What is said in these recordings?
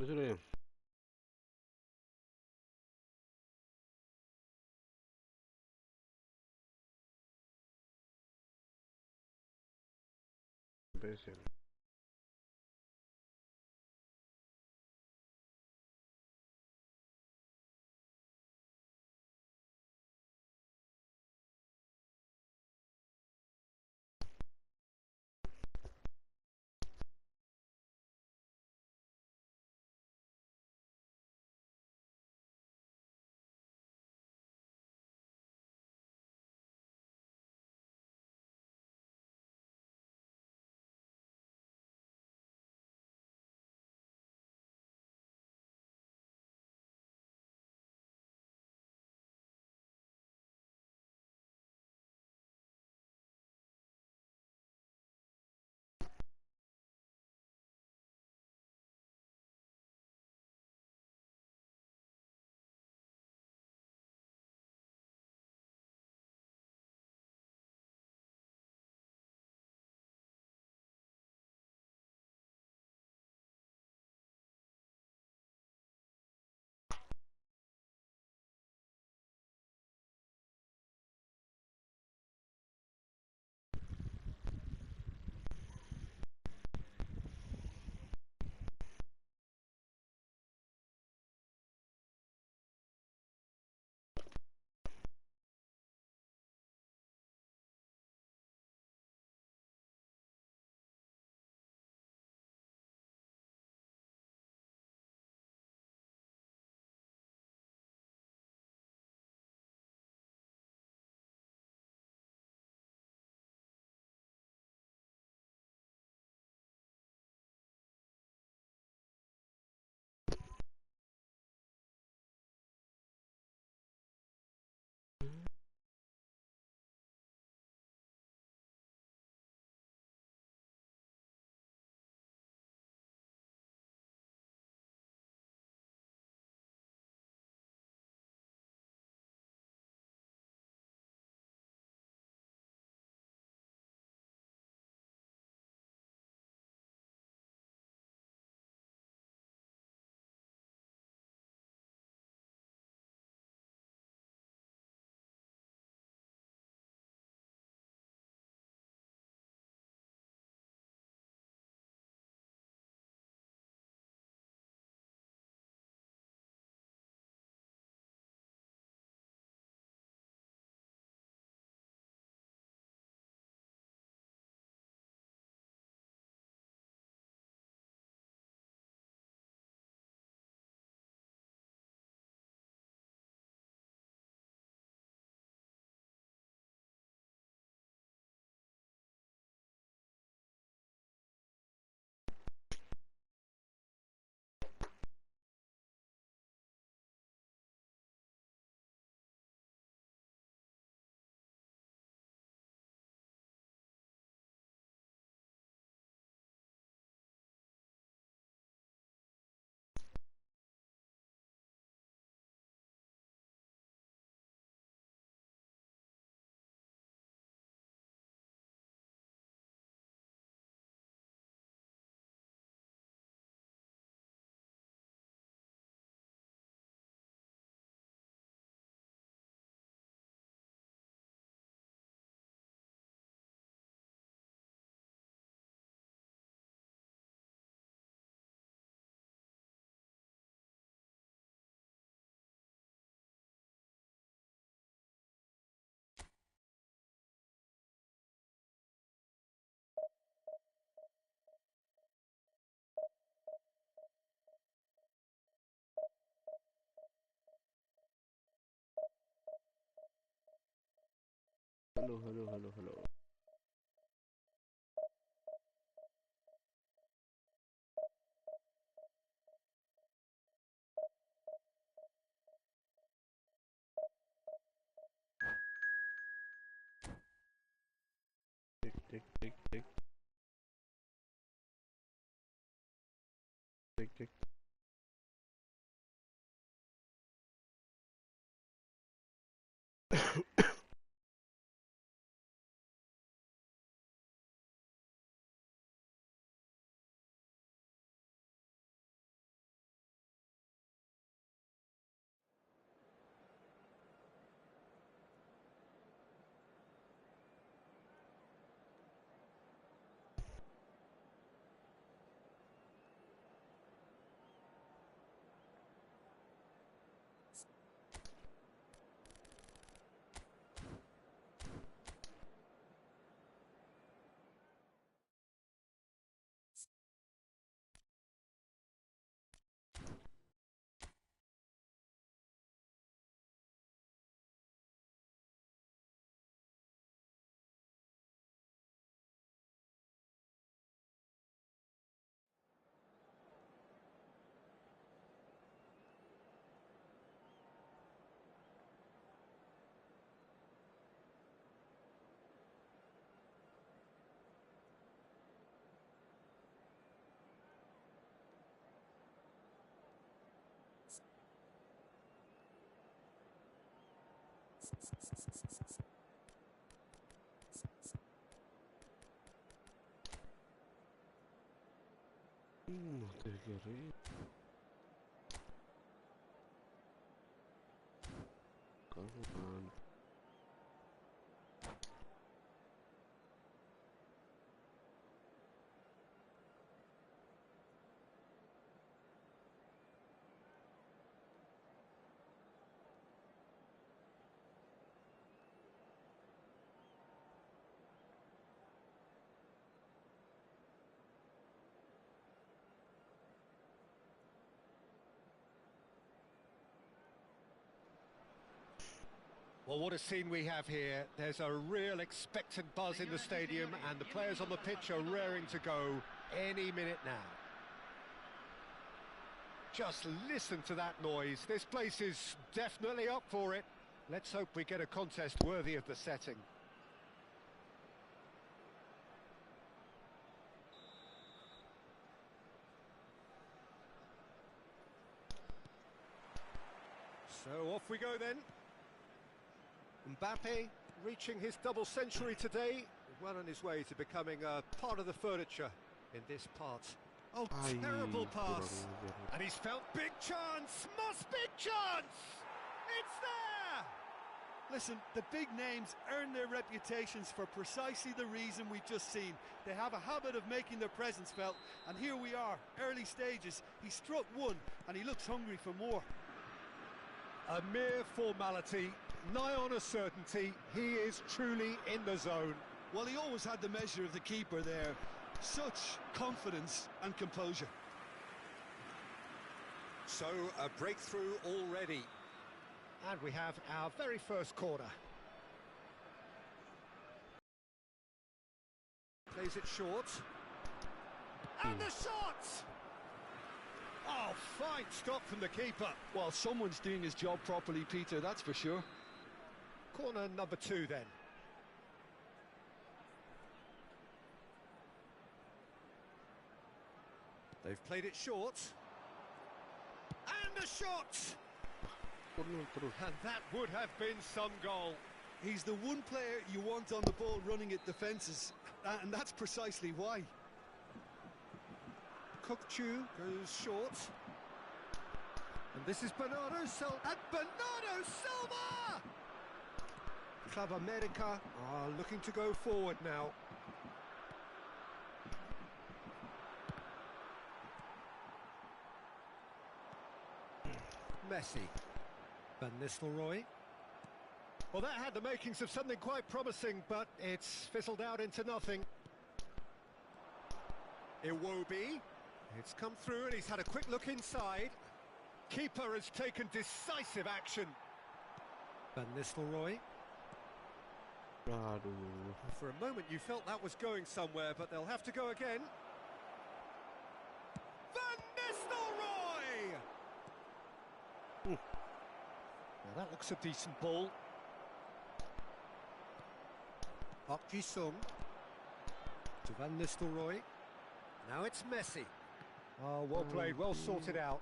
왜 저래? 배신. Halo, halo, halo, halo. Tik, tik, tik, tik, tik, tik. Montegeri. Kawan. Well, what a scene we have here. There's a real expectant buzz in the stadium and the players on the pitch are raring to go any minute now. Just listen to that noise. This place is definitely up for it. Let's hope we get a contest worthy of the setting. So off we go then. Mbappe reaching his double century today, well on his way to becoming a part of the furniture in this part. Oh, terrible pass. And he's felt big chance, big chance! It's there! Listen, the big names earn their reputations for precisely the reason we've just seen. They have a habit of making their presence felt, and here we are, early stages. He struck one, and he looks hungry for more. A mere formality, nigh on a certainty, he is truly in the zone. Well, he always had the measure of the keeper there. Such confidence and composure. So, a breakthrough already. And we have our very first corner. Plays it short. And the shot! Oh, fine stop from the keeper. Well, someone's doing his job properly, Peter, that's for sure. Corner number 2 then. They've played it short. And a shot! And that would have been some goal. He's the one player you want on the ball running at defences, and that's precisely why. Kukchu goes short. And this is Bernardo Silva. And Bernardo Silva! Club America are looking to go forward now. Messi. Van Nistelrooy. Well, that had the makings of something quite promising, but it's fizzled out into nothing. Iwobi. It's come through and he's had a quick look inside. Keeper has taken decisive action. Van Nistelrooy. For a moment you felt that was going somewhere, but they'll have to go again. Van Nistelrooy! Now that looks a decent ball. Park Ji-sung to Van Nistelrooy. Now it's Messi. Oh, well played, well sorted out.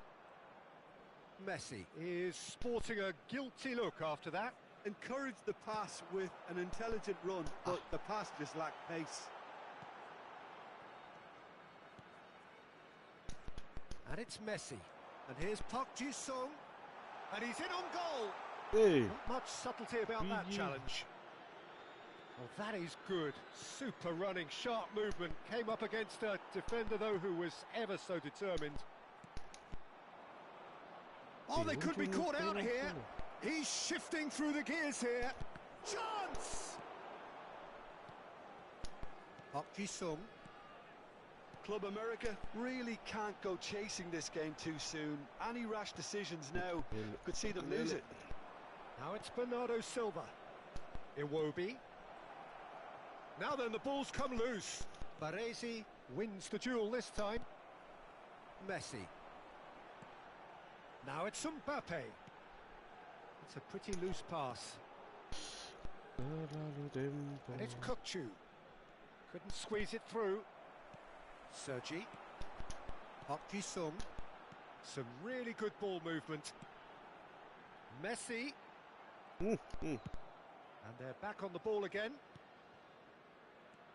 Messi is sporting a guilty look after that. Encouraged the pass with an intelligent run, but the pass just lacked pace. And it's Messi. And here's Park Ji-sung. And he's in on goal. Hey. Not much subtlety about that challenge. Well, that is good. Super running, sharp movement. Came up against a defender, though, who was ever so determined. Oh, they could be caught out here. He's shifting through the gears here. Chance! Park Ji-sung. Club America really can't go chasing this game too soon. Any rash decisions now could see them lose it. Now it's Bernardo Silva. Iwobi. Now then, the ball's come loose. Baresi wins the duel this time. Messi. Now it's Mbappe. It's a pretty loose pass. And it's Kukchu. Couldn't squeeze it through. Sergi. Park Ji-sung. Some really good ball movement. Messi. And they're back on the ball again.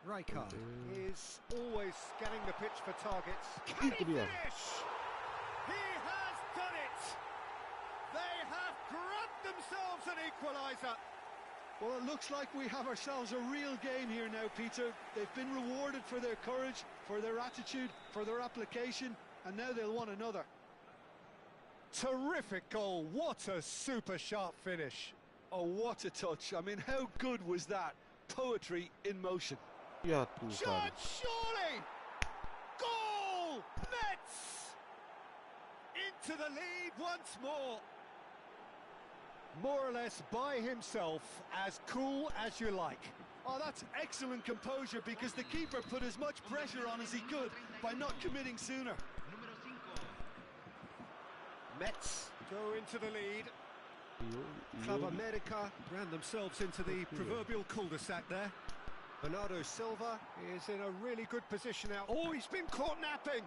Rijkaard is always scanning the pitch for targets. Can he finish? He has done it! They have grabbed themselves an equaliser. Well, it looks like we have ourselves a real game here now, Peter. They've been rewarded for their courage, for their attitude, for their application, and now they'll want another. Terrific goal. What a super sharp finish. Oh, what a touch. I mean, how good was that? Poetry in motion. Ya Shot, Tuhan. surely! Goal! Mets! Into the lead once more. More or less by himself, as cool as you like. Oh, that's excellent composure because the keeper put as much pressure on as he could by not committing sooner. Mets go into the lead. Club America ran themselves into the proverbial cul-de-sac there. Bernardo Silva is in a really good position now. Oh, he's been caught napping!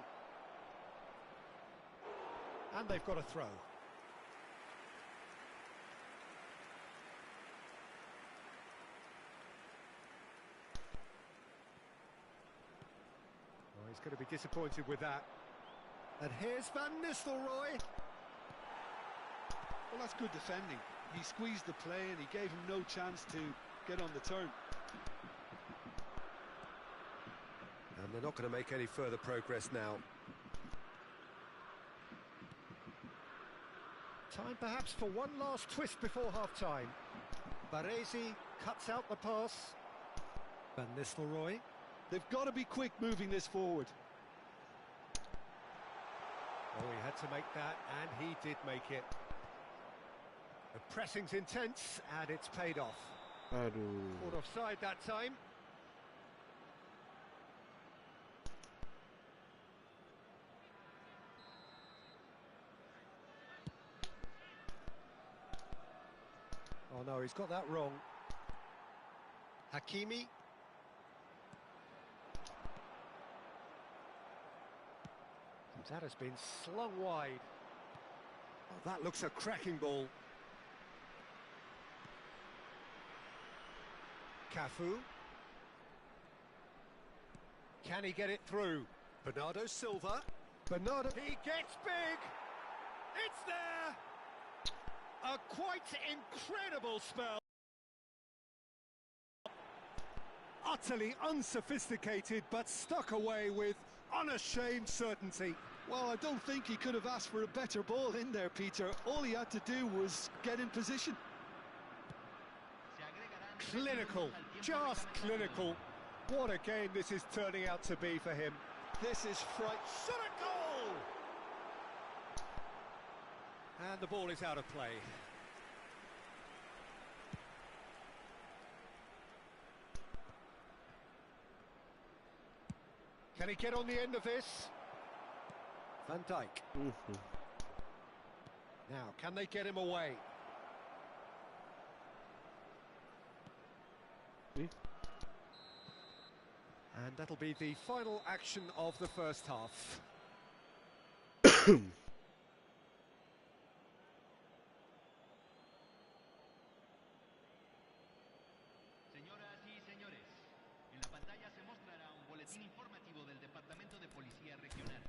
And they've got a throw. Oh, he's going to be disappointed with that. And here's Van Nistelrooy. Well, that's good defending. He squeezed the play and he gave him no chance to get on the turn. And they're not going to make any further progress now. Time perhaps for one last twist before half-time. Baresi cuts out the pass. Van Nistelrooy. They've got to be quick moving this forward. Oh, he had to make that, and he did make it. The pressing's intense, and it's paid off. Aduh. Caught offside that time. Oh no, he's got that wrong. Hakimi. That has been slung wide. Oh, that looks a cracking ball. Cafu. Can he get it through? Bernardo Silva. Bernardo. He gets big. It's there. A quite incredible spell. Utterly unsophisticated, but stuck away with unashamed certainty. Well, I don't think he could have asked for a better ball in there, Peter. All he had to do was get in position. Clinical, just clinical. What a game this is turning out to be for him. This is frightening. Shot a goal! And the ball is out of play. Can he get on the end of this? Van Dijk. Now, can they get him away? And that'll be the final action of the first half. Señoras y señores, en la pantalla se mostrará un boletín informativo del Departamento de Policía Regional.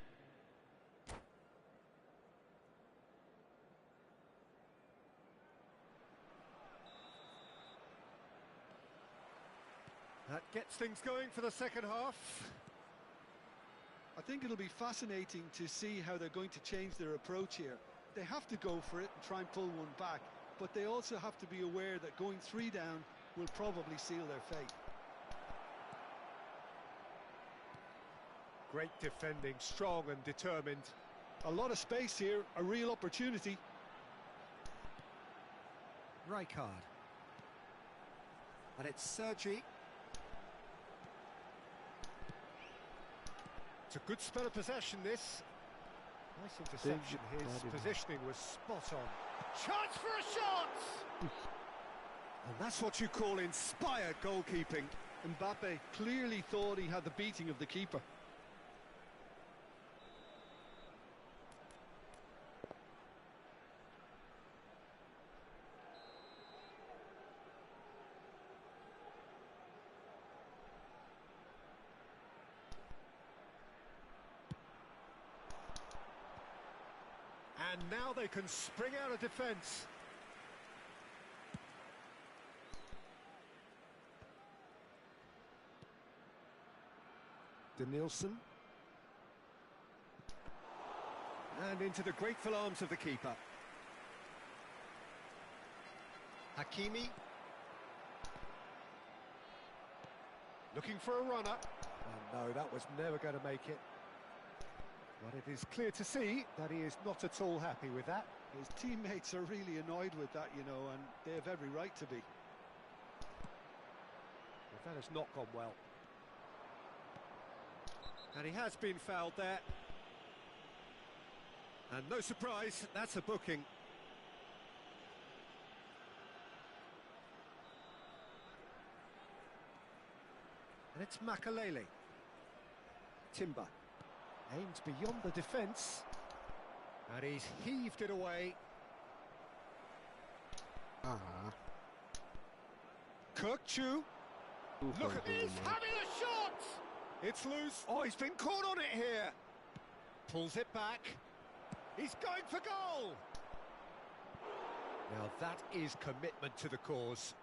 That gets things going for the second half. I think it'll be fascinating to see how they're going to change their approach here. They have to go for it and try and pull one back, but they also have to be aware that going 3 down will probably seal their fate. Great defending, strong and determined. A lot of space here, a real opportunity. Rijkaard. And it's Sergi. It's a good spell of possession, this. Nice interception. His positioning was spot on. Chance for a shot! And that's what you call inspired goalkeeping. Mbappe clearly thought he had the beating of the keeper. And now they can spring out of defence. Danielson. And into the grateful arms of the keeper. Hakimi. Looking for a runner. And no, that was never going to make it. But it is clear to see that he is not at all happy with that. His teammates are really annoyed with that, you know, and they have every right to be. But that has not gone well. And he has been fouled there. And no surprise, that's a booking. And it's Makalele. Timber. Aimed beyond the defence. And he's heaved it away. Kirkchu. Look at this, having a shot! It's loose. Oh, he's been caught on it here. Pulls it back. He's going for goal. Now that is commitment to the cause.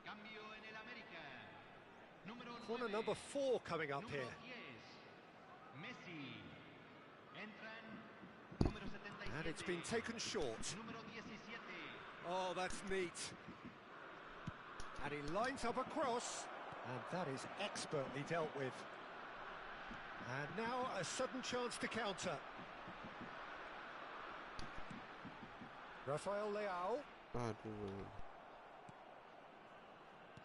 Cambio en el América. Número Corner 9. number 4 coming up Número here. 10. Messi. Entran. Número 77. And it's been taken short. Número 17. Oh, that's neat. And he lines up a cross. And that is expertly dealt with. And now a sudden chance to counter. Rafael Leao. Aduh.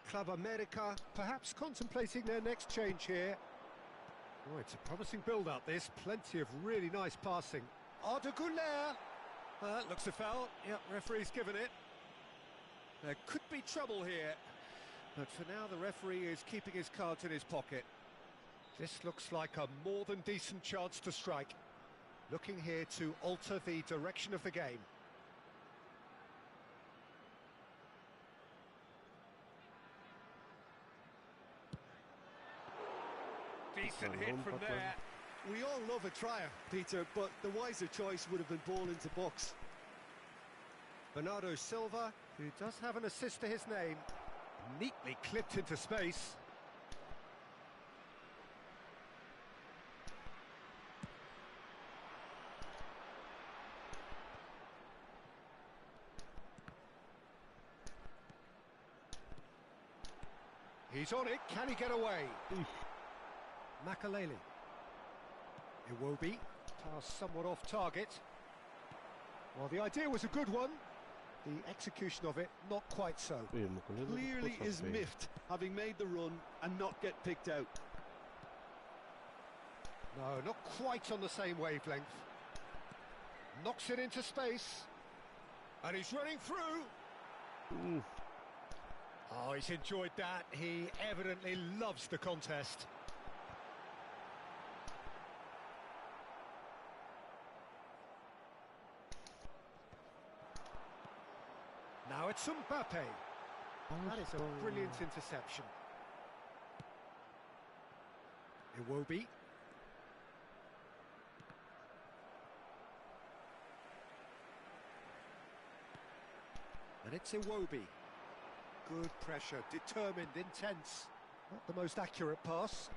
Club America perhaps contemplating their next change here. Oh, it's a promising build-up, this. Plenty of really nice passing. Arda Güler. Looks a foul. Yep, referee's given it. There could be trouble here. But for now, the referee is keeping his cards in his pocket. This looks like a more than decent chance to strike. Looking here to alter the direction of the game. Decent hit from there. We all love a trier, Peter, but the wiser choice would have been ball into box. Bernardo Silva, who does have an assist to his name, neatly clipped into space. He's on it, can he get away? Makalele. Iwobi, pass somewhat off target. Well, the idea was a good one. The execution of it, not quite so. Clearly is miffed, having made the run and not get picked out. No, not quite on the same wavelength. Knocks it into space. And he's running through. Oh, he's enjoyed that. He evidently loves the contest. Now it's Mbappe. That is a brilliant interception. Iwobi. And it's Iwobi. Good pressure, determined, intense. Not the most accurate pass.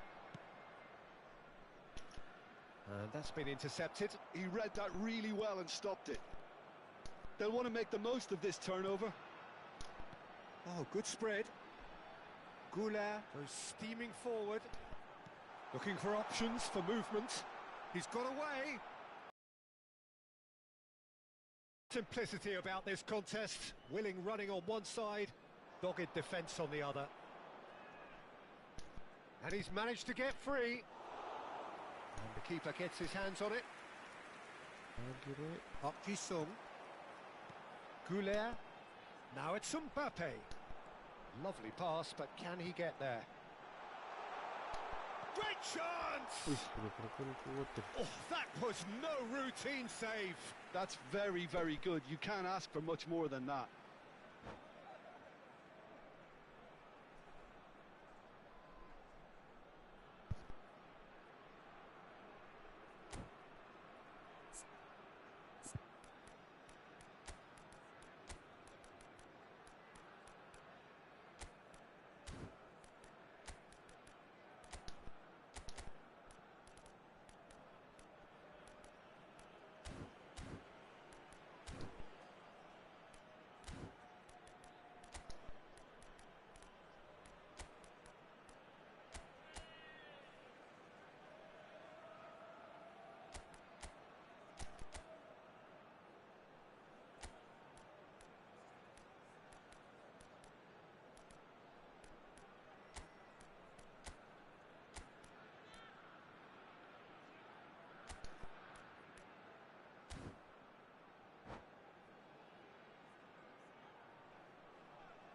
And that's been intercepted. He read that really well and stopped it. They'll want to make the most of this turnover. Oh, good spread. Güler goes steaming forward. Looking for options for movement. He's got away. Simplicity about this contest. Willing running on one side, dogged defence on the other. And he's managed to get free. And the keeper gets his hands on it. Park Ji-sung. Goulet. Now it's Mbappe. Lovely pass, but can he get there? Great chance! Oh, that was no routine save. That's very, very good. You can't ask for much more than that.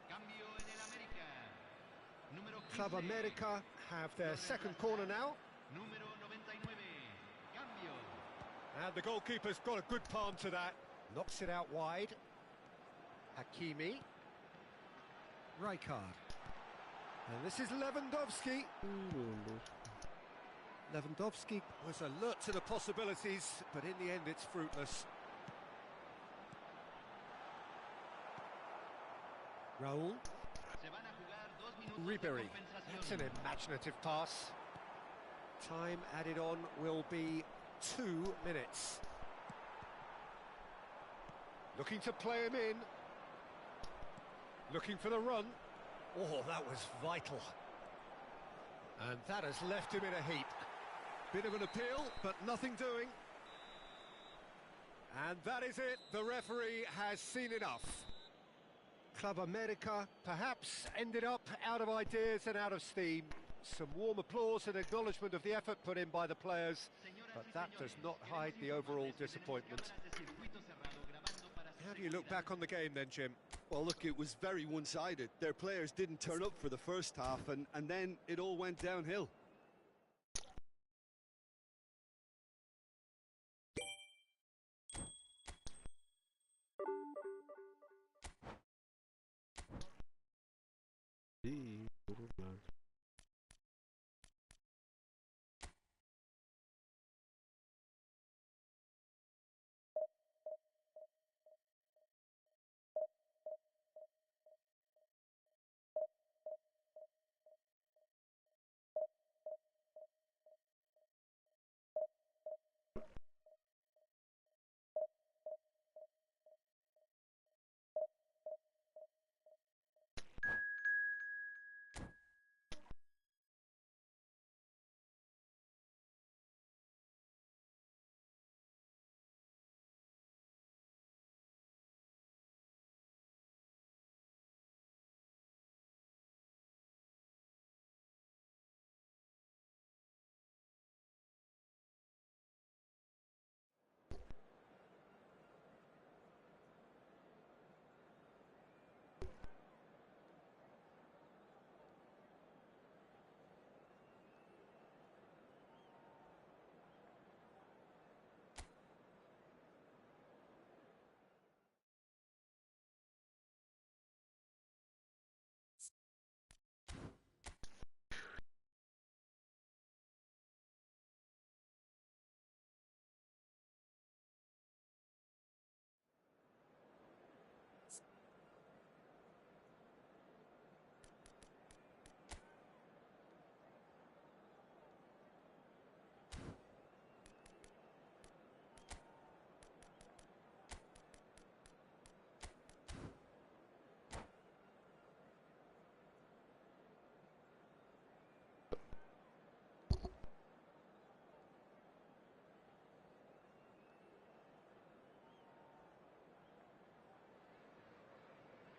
Cambio en el América. Número 15. Club America have their second corner now. Número 99. Cambio. And the goalkeeper's got a good palm to that. Knocks it out wide. Hakimi. Rijkaard. And this is Lewandowski. Lewandowski was alert to the possibilities, but in the end it's fruitless. Raul. Se van a jugar 2 minutos de Ribery. That's an compensación. imaginative pass. Time added on will be 2 minutes. Looking to play him in. Looking for the run. Oh, that was vital. And that has left him in a heap. Bit of an appeal, but nothing doing. And that is it. The referee has seen enough. Club America perhaps ended up out of ideas and out of steam. Some warm applause and acknowledgement of the effort put in by the players, but that does not hide the overall disappointment. How do you look back on the game then, Jim? Well, look, it was very one-sided. Their players didn't turn up for the first half, and then it all went downhill.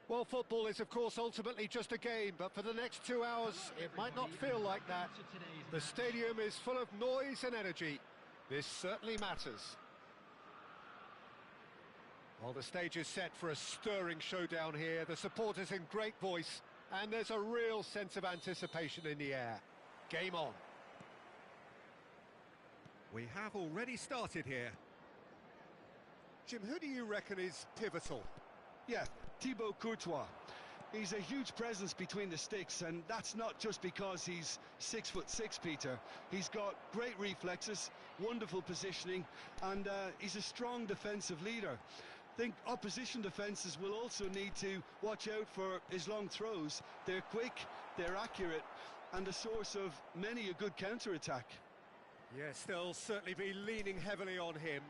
Well, football is, of course, ultimately just a game, but for the next 2 hours, it might not feel like that. The stadium is full of noise and energy. This certainly matters. Well, the stage is set for a stirring showdown here. The supporters in great voice, and there's a real sense of anticipation in the air. Game on. We have already started here. Jim, who do you reckon is pivotal? Yeah, Thibaut Courtois. He's a huge presence between the sticks, and that's not just because he's 6'6", Peter. He's got great reflexes, wonderful positioning, and he's a strong defensive leader. I think opposition defences will also need to watch out for his long throws. They're quick, they're accurate, and a source of many a good counter-attack. Yes, they'll certainly be leaning heavily on him.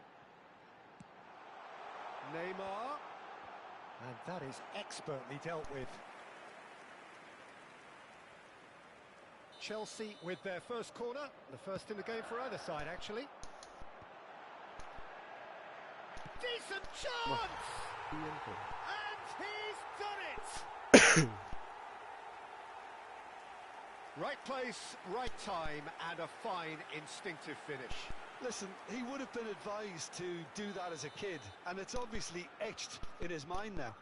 Neymar. And that is expertly dealt with. Chelsea with their first corner. The first in the game for either side, actually. Decent chance! And he's done it! Right place, right time, and a fine instinctive finish. Listen, he would have been advised to do that as a kid, and it's obviously etched in his mind now.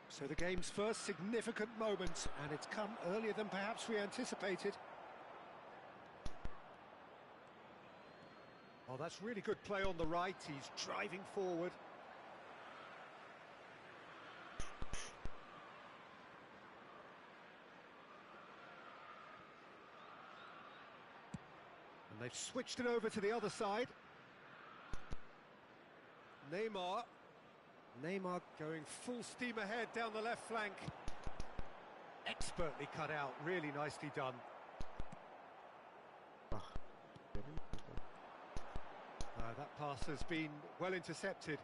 So the game's first significant moment, and it's come earlier than perhaps we anticipated. Oh, that's really good play on the right. He's driving forward. And they've switched it over to the other side. Neymar. Neymar going full steam ahead down the left flank. Expertly cut out, really nicely done. That pass has been well intercepted.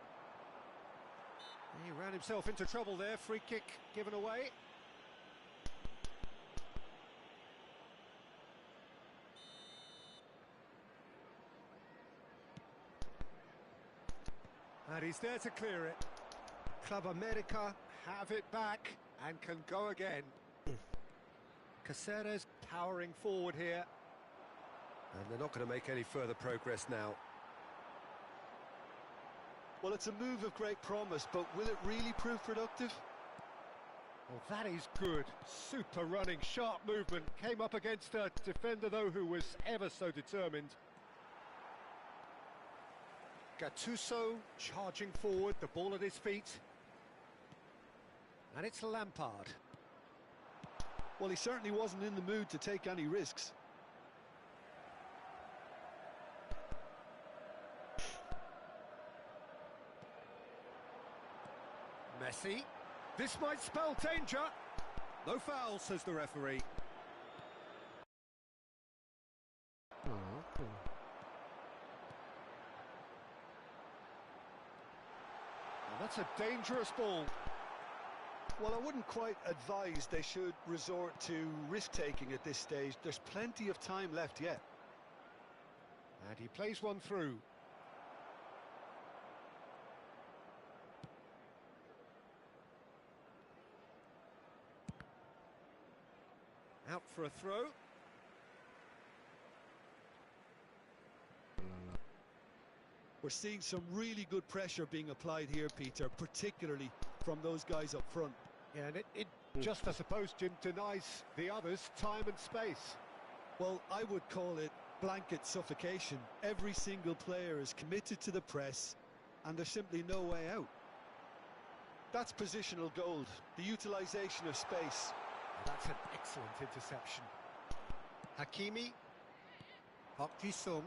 He ran himself into trouble there, free kick given away. And he's there to clear it. Club America have it back and can go again. Caceres powering forward here. And they're not going to make any further progress now. Well, it's a move of great promise, but will it really prove productive? Well, that is good. Super running, sharp movement. Came up against a defender, though, who was ever so determined. Gattuso charging forward, the ball at his feet. And it's Lampard. Well, he certainly wasn't in the mood to take any risks. Messi. This might spell danger. No foul, says the referee. Oh, okay. Well, that's a dangerous ball. Well, I wouldn't quite advise they should resort to risk-taking at this stage. There's plenty of time left yet. And he plays one through. Out for a throw. We're seeing some really good pressure being applied here, Peter, particularly from those guys up front. Yeah, and it just, I suppose, Jim, denies the others time and space. Well, I would call it blanket suffocation. Every single player is committed to the press, and there's simply no way out. That's positional gold, the utilisation of space. That's an excellent interception. Hakimi. Park Ji-sung.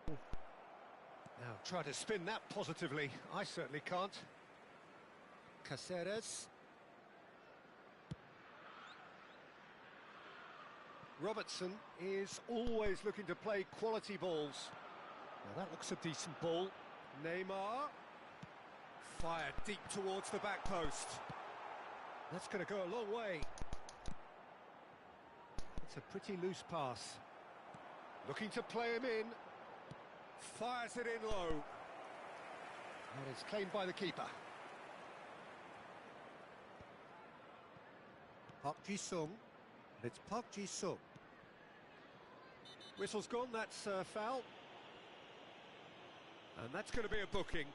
Now try to spin that positively. I certainly can't. Caceres. Robertson is always looking to play quality balls. Now that looks a decent ball. Neymar. Fired deep towards the back post. That's going to go a long way. It's a pretty loose pass. Looking to play him in. Fires it in low. And it's claimed by the keeper. Park Ji-sung. It's Park Ji-sung. Whistle's gone, that's foul. And that's going to be a booking.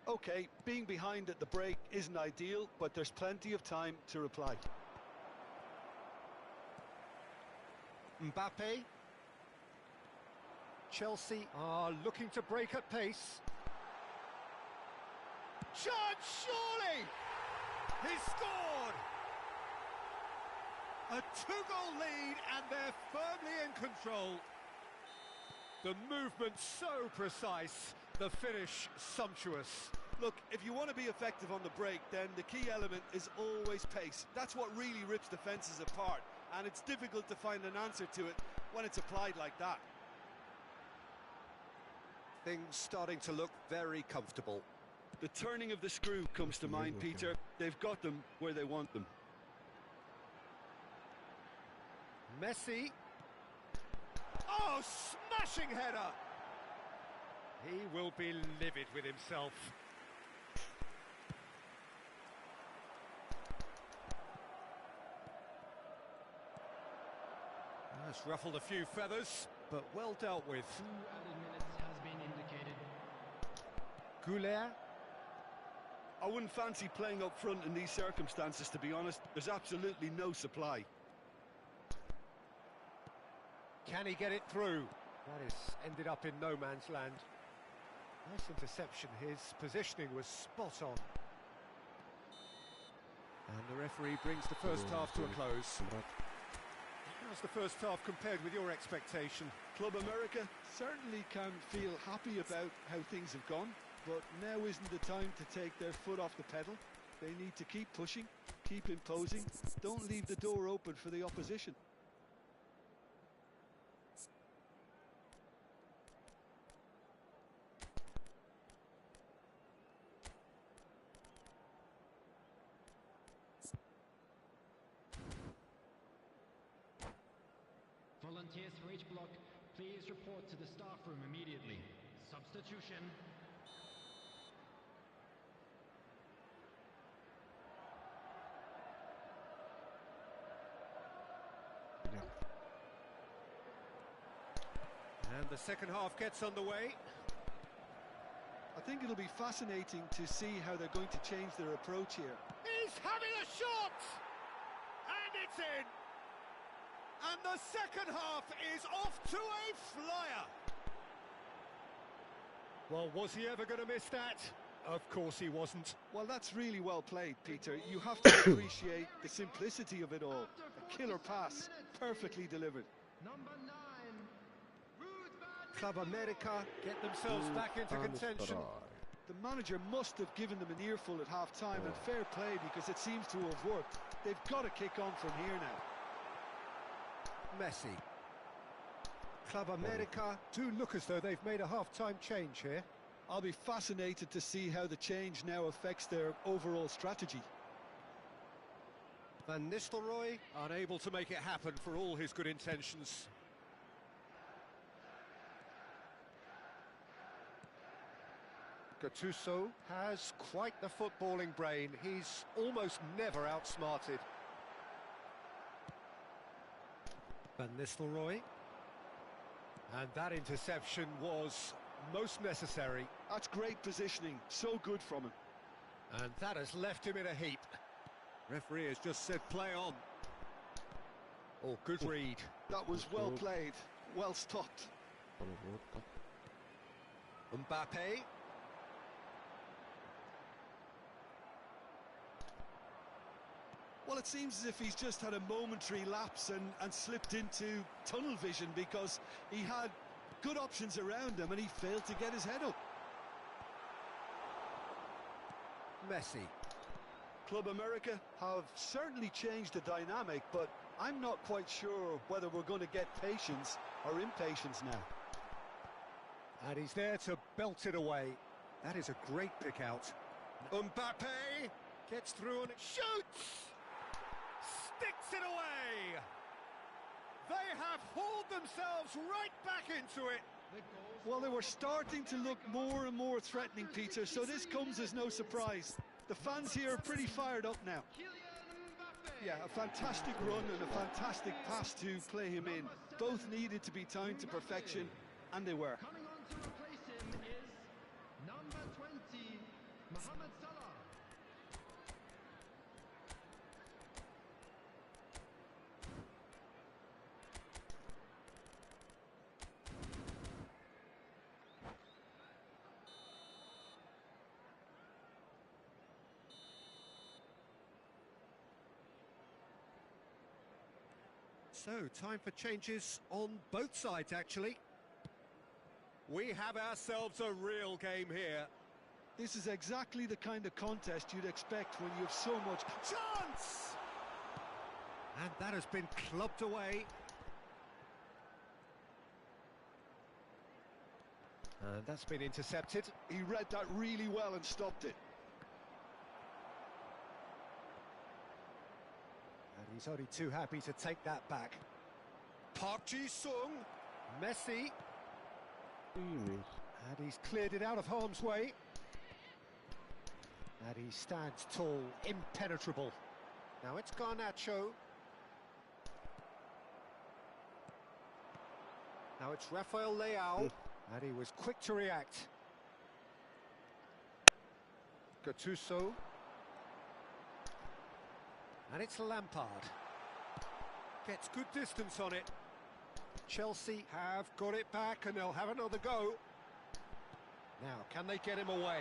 Okay, being behind at the break isn't ideal, but there's plenty of time to reply. Mbappe. Chelsea are looking to break at pace. Chance, surely! He's scored! A two-goal lead, and they're firmly in control. The movement so precise, the finish sumptuous. Look, if you want to be effective on the break, then the key element is always pace. That's what really rips defences apart, and it's difficult to find an answer to it when it's applied like that. Things starting to look very comfortable. The turning of the screw comes to mind, Peter. They've got them where they want them. Messi. Oh, smashing header! He will be livid with himself. That's ruffled a few feathers, but well dealt with. 2 added minutes has been indicated. Goulet. I wouldn't fancy playing up front in these circumstances, to be honest. There's absolutely no supply. Can he get it through? That is ended up in no man's land. Nice interception. His positioning was spot on. And the referee brings the first half to a close. How's the first half compared with your expectation? Club America certainly can feel happy about how things have gone, but now isn't the time to take their foot off the pedal. They need to keep pushing, keep imposing, don't leave the door open for the opposition. Volunteers for each block, please report to the staff room immediately. Substitution. And the second half gets underway. I think it'll be fascinating to see how they're going to change their approach here. He's having a shot! And it's in! And the second half is off to a flyer! Well, was he ever going to miss that? Of course he wasn't. Well, that's really well played, Peter. You have to appreciate the simplicity of it all. A killer pass, perfectly delivered. Number 9. Club America get themselves back into contention. The manager must have given them an earful at half-time, and fair play, because it seems to have worked. They've got to kick on from here now. Messi. Club America do look as though they've made a half-time change here. I'll be fascinated to see how the change now affects their overall strategy. Van Nistelrooy unable to make it happen for all his good intentions. Gattuso has quite the footballing brain. He's almost never outsmarted. Van Nistelrooy. And that interception was most necessary. That's great positioning, so good from him. And that has left him in a heap. Referee has just said play on. Oh, good read. That was well played, well stopped. Mbappe. Well, it seems as if he's just had a momentary lapse and slipped into tunnel vision, because he had good options around him and he failed to get his head up. Messi. Club America have certainly changed the dynamic, but I'm not quite sure whether we're going to get patience or impatience now. And he's there to belt it away. That is a great pick out. Mbappe gets through and shoots! Sticks it away! They have hauled themselves right back into it. Well, they were starting to look more and more threatening, Peter, so this comes as no surprise. The fans here are pretty fired up now. Kylian Mbappe. Yeah, a fantastic run and a fantastic pass to play him in. Both needed to be timed to perfection, and they were. Coming on to replace him is number 20, Mohamed Salah. So, time for changes on both sides, actually. We have ourselves a real game here. This is exactly the kind of contest you'd expect when you have so much Chance! And that has been clubbed away. And that's been intercepted. He read that really well and stopped it. And he's only too happy to take that back. Park Ji-sung, Messi, and he's cleared it out of harm's way. And he stands tall, impenetrable. Now it's Garnacho. Now it's Rafael Leao, and he was quick to react. Gattuso. And it's Lampard. Gets good distance on it. Chelsea have got it back and they'll have another go. Now, can they get him away?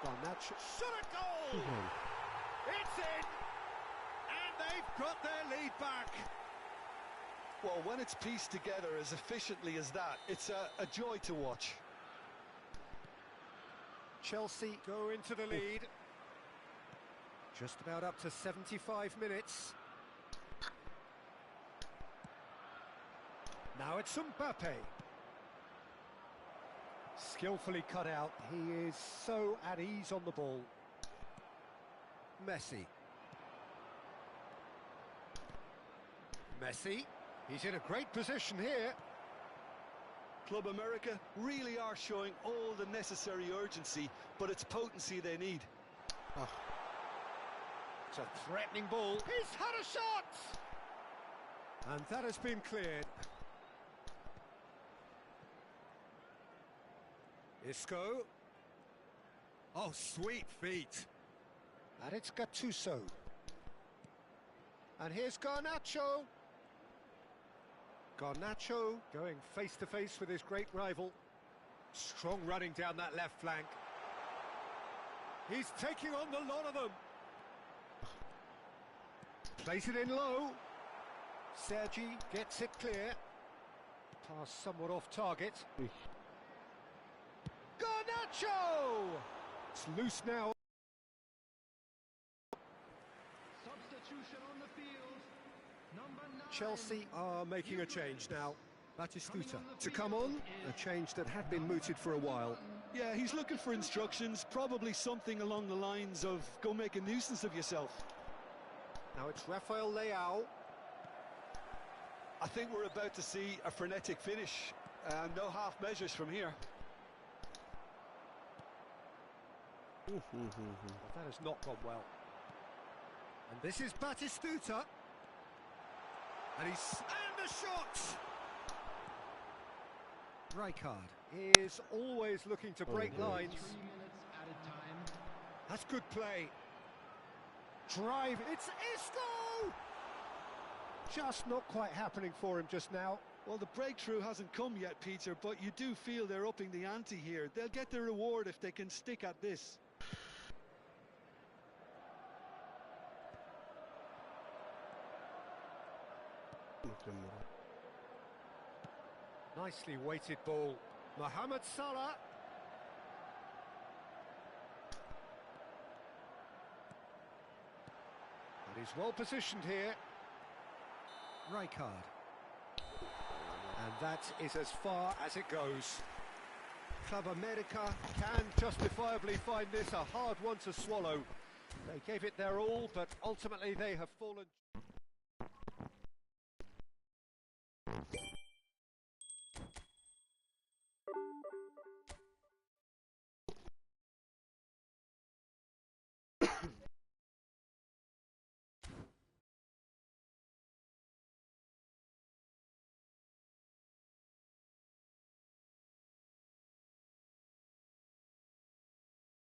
Garnacho. Shot a goal! It's in! And they've got their lead back. Well, when it's pieced together as efficiently as that, it's a joy to watch. Chelsea go into the lead. Just about up to 75 minutes. Now it's Mbappe. Skillfully cut out. He is so at ease on the ball. Messi. Messi. He's in a great position here. Club America really are showing all the necessary urgency, but it's potency they need. Oh. It's a threatening ball. He's had a shot! And that has been cleared. Isco. Oh, sweet feet. And it's Gattuso. And here's Garnacho. Garnacho going face-to-face with his great rival. Strong running down that left flank. He's taking on the lot of them. Plays it in low. Sergi gets it clear. Pass somewhat off target. Garnacho! It's loose now. Substitution on the field. Number 9. Chelsea are making a change now. Batistuta to come on, a change that had been mooted for a while. Yeah, he's looking for instructions, probably something along the lines of go make a nuisance of yourself. Now it's Rafael Leao. I think we're about to see a frenetic finish. No half measures from here. Well, that has not gone well. And this is Batistuta. And the shot! Rijkaard is always looking to break lines. 3 minutes at a time. That's good play. Drive, it's Isco! Just not quite happening for him just now. Well, the breakthrough hasn't come yet, Peter, but you do feel they're upping the ante here. They'll get their reward if they can stick at this. Nicely weighted ball. Mohamed Salah. But he's well positioned here. Rijkaard. And that is as far as it goes. Club America can justifiably find this a hard one to swallow. They gave it their all, but ultimately they have fallen.